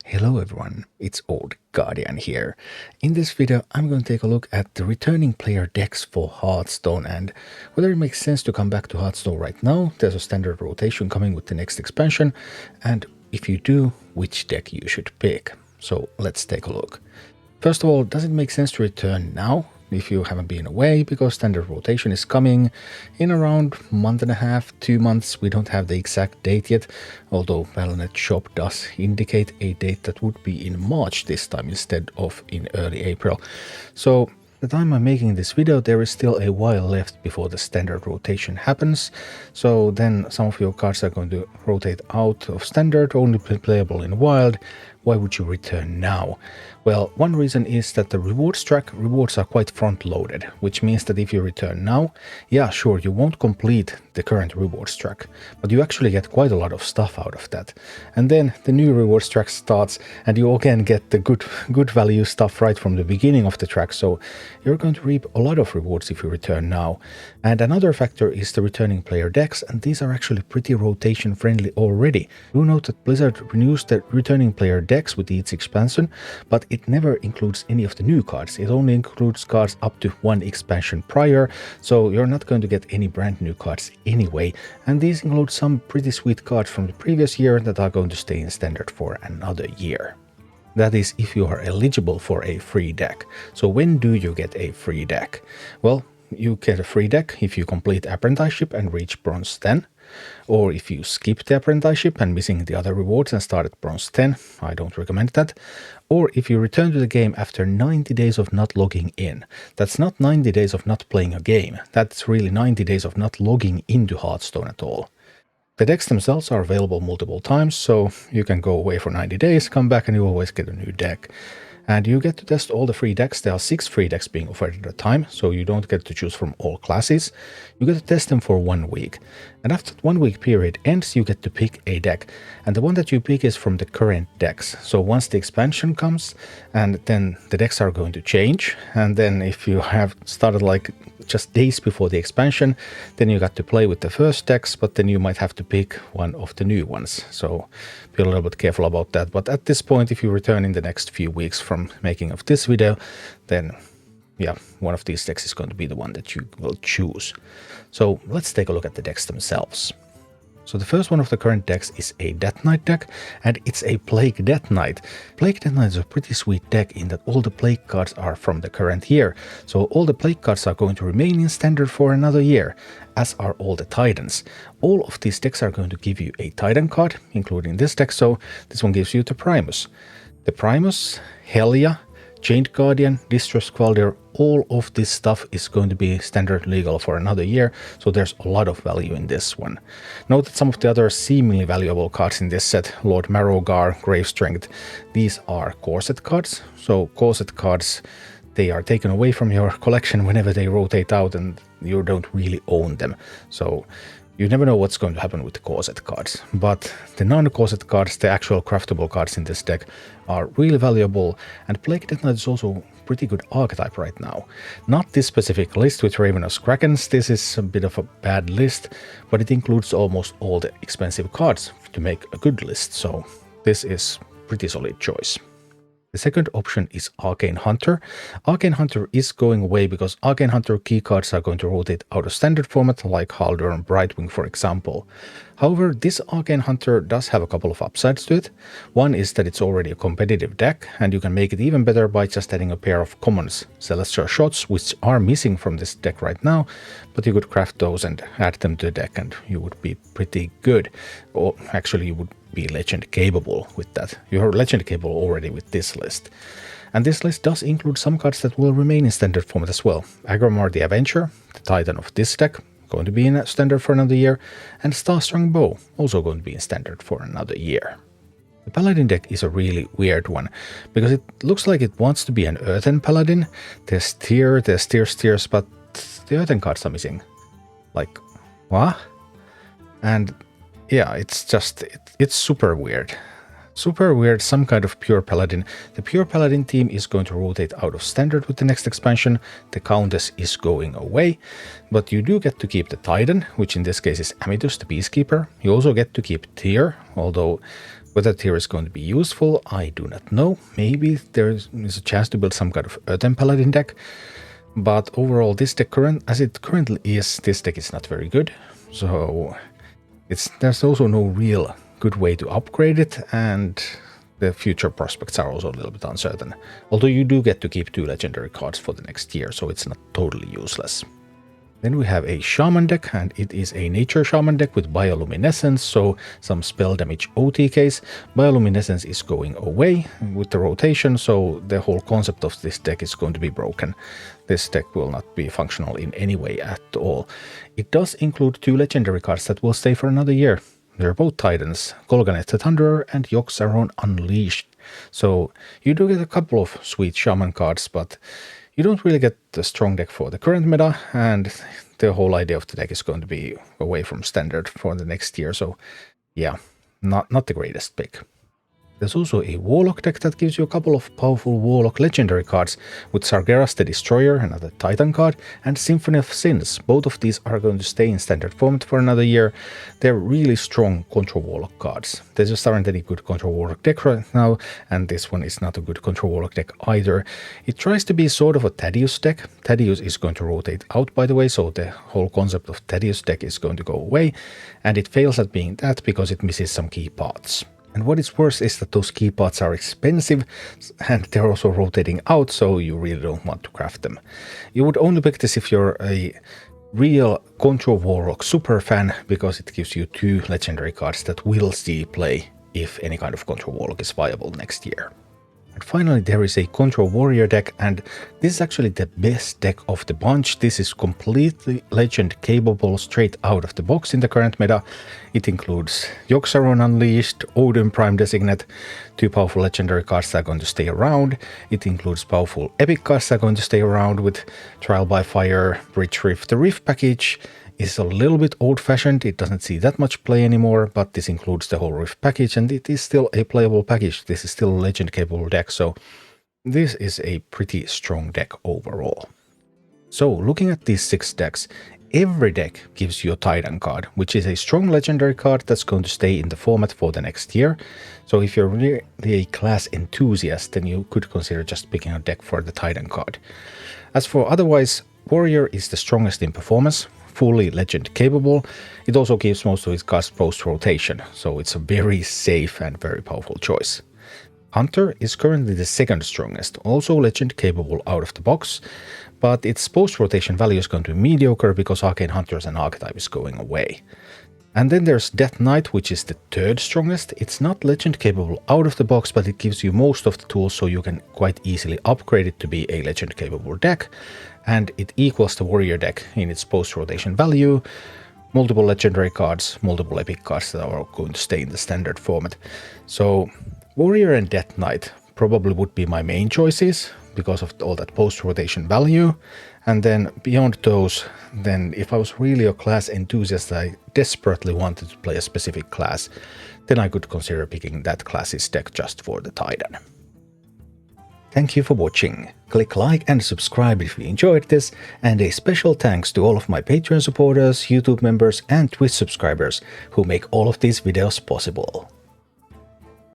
Hello everyone, it's Old Guardian here. In this video I'm going to take a look at the returning player decks for Hearthstone and whether it makes sense to come back to Hearthstone right now. There's a standard rotation coming with the next expansion, and if you do, which deck you should pick. So let's take a look. First of all, does it make sense to return now if you haven't been away, because standard rotation is coming in around month and a half, 2 months. We don't have the exact date yet, although Battle.net shop does indicate a date that would be in March this time instead of in early April. So the time I'm making this video, there is still a while left before the standard rotation happens. So then some of your cards are going to rotate out of standard, only playable in wild. Why would you return now? Well, one reason is that the rewards track rewards are quite front-loaded, which means that if you return now, yeah, sure, you won't complete the current rewards track, but you actually get quite a lot of stuff out of that. And then the new rewards track starts, and you again get the good value stuff right from the beginning of the track, so you're going to reap a lot of rewards if you return now. And another factor is the returning player decks, and these are actually pretty rotation-friendly already. Do note that Blizzard renews the returning player decks with each expansion, but it never includes any of the new cards. It only includes cards up to one expansion prior, so you're not going to get any brand new cards anyway. And these include some pretty sweet cards from the previous year that are going to stay in standard for another year. That is if you are eligible for a free deck. So when do you get a free deck? Well, you get a free deck if you complete apprenticeship and reach bronze 10. Or if you skip the apprenticeship and missing the other rewards and start at bronze 10, I don't recommend that. Or if you return to the game after 90 days of not logging in. That's not 90 days of not playing a game, that's really 90 days of not logging into Hearthstone at all. The decks themselves are available multiple times, so you can go away for 90 days, come back and you always get a new deck. And you get to test all the free decks. There are 6 free decks being offered at a time, so you don't get to choose from all classes. You get to test them for 1 week. And after that 1 week period ends, you get to pick a deck. And the one that you pick is from the current decks. So once the expansion comes, and then the decks are going to change. And then if you have started like just days before the expansion, then you got to play with the first decks, but then you might have to pick one of the new ones. So be a little bit careful about that. But at this point, if you return in the next few weeks from making of this video, then yeah, one of these decks is going to be the one that you will choose. So let's take a look at the decks themselves. So the first one of the current decks is a Death Knight deck, and it's a Plague Death Knight. Plague Death Knight is a pretty sweet deck in that all the Plague cards are from the current year, so all the Plague cards are going to remain in standard for another year, as are all the Titans. All of these decks are going to give you a Titan card, including this deck, so this one gives you the Primus. The Primus, Helya, Chained Guardian, Distress Quelder, all of this stuff is going to be standard legal for another year, so there's a lot of value in this one. Note that some of the other seemingly valuable cards in this set, Lord Marrowgar, Grave Strength, these are Corset cards. So Corset cards, they are taken away from your collection whenever they rotate out and you don't really own them. So you never know what's going to happen with the Corset cards, but the non-Corset cards, the actual craftable cards in this deck, are really valuable, and Plague Death Knight is also pretty good archetype right now. Not this specific list with Ravenous Krakens, this is a bit of a bad list, but it includes almost all the expensive cards to make a good list, so this is pretty solid choice. The second option is Arcane Hunter. Arcane Hunter is going away because Arcane Hunter keycards are going to rotate out of standard format, like Haldur and Brightwing for example. However, this Arcane Hunter does have a couple of upsides to it. One is that it's already a competitive deck, and you can make it even better by just adding a pair of commons, Celestial Shots, which are missing from this deck right now, but you could craft those and add them to the deck and you would be pretty good. Or actually you would be legend capable with that. You're legend capable already with this list. And this list does include some cards that will remain in standard format as well. Agromar the Avenger, the Titan of this deck, going to be in standard for another year, and Starstrung Bow, also going to be in standard for another year. The Paladin deck is a really weird one, because it looks like it wants to be an Earthen Paladin. There's Tears, but the Earthen cards are missing. Like, what? And yeah, it's just, it's super weird. Super weird, some kind of pure Paladin. The pure Paladin team is going to rotate out of standard with the next expansion. The Countess is going away, but you do get to keep the Titan, which in this case is Amidus the Peacekeeper. You also get to keep Tyr, although whether Tyr is going to be useful, I do not know. Maybe there is a chance to build some kind of Earthen Paladin deck, but overall this deck, as it currently is, this deck is not very good. So there's also no real good way to upgrade it, and the future prospects are also a little bit uncertain. Although you do get to keep 2 legendary cards for the next year, so it's not totally useless. Then we have a Shaman deck, and it is a Nature Shaman deck with Bioluminescence, so some spell damage OTKs. Bioluminescence is going away with the rotation, so the whole concept of this deck is going to be broken. This deck will not be functional in any way at all. It does include 2 legendary cards that will stay for another year. They're both Titans, Golganet the Thunderer and Yogg-Saron Unleashed. So you do get a couple of sweet Shaman cards, but you don't really get the strong deck for the current meta, and the whole idea of the deck is going to be away from standard for the next year. So yeah, not the greatest pick. There's also a Warlock deck that gives you a couple of powerful Warlock legendary cards with Sargeras the Destroyer, another Titan card, and Symphony of Sins. Both of these are going to stay in standard format for another year. They're really strong Control Warlock cards. There just aren't any good Control Warlock deck right now, and this one is not a good Control Warlock deck either. It tries to be sort of a Thaddius deck. Thaddius is going to rotate out, by the way, so the whole concept of Thaddius deck is going to go away, and it fails at being that because it misses some key parts. And what is worse is that those key parts are expensive, and they're also rotating out, so you really don't want to craft them. You would only pick this if you're a real Control Warlock super fan, because it gives you 2 legendary cards that will see play if any kind of Control Warlock is viable next year. And finally, there is a Control Warrior deck, and this is actually the best deck of the bunch. This is completely legend capable straight out of the box in the current meta. It includes Yogg-Saron Unleashed, Odin Prime Designate, 2 powerful legendary cards that are going to stay around. It includes powerful epic cards that are going to stay around with Trial by Fire, Bridge Rift. The Rift package is a little bit old-fashioned. It doesn't see that much play anymore, but this includes the whole Rift package, and it is still a playable package. This is still a legend-capable deck, so this is a pretty strong deck overall. So, looking at these 6 decks, every deck gives you a Titan card, which is a strong legendary card that's going to stay in the format for the next year. So if you're really a class enthusiast, then you could consider just picking a deck for the Titan card. As for otherwise, Warrior is the strongest in performance, fully legend capable. It also gives most of its cards post-rotation, so it's a very safe and very powerful choice. Hunter is currently the 2nd strongest, also legend capable out of the box, but its post-rotation value is going to be mediocre because Arcane Hunter as an archetype is going away. And then there's Death Knight, which is the 3rd strongest. It's not legend capable out of the box, but it gives you most of the tools, so you can quite easily upgrade it to be a legend capable deck, and it equals the Warrior deck in its post-rotation value. Multiple legendary cards, multiple epic cards that are going to stay in the standard format. So Warrior and Death Knight probably would be my main choices because of all that post-rotation value. And then beyond those, then if I was really a class enthusiast, I desperately wanted to play a specific class, then I could consider picking that class's deck just for the Titan. Thank you for watching. Click like and subscribe if you enjoyed this, and a special thanks to all of my Patreon supporters, YouTube members and Twitch subscribers who make all of these videos possible.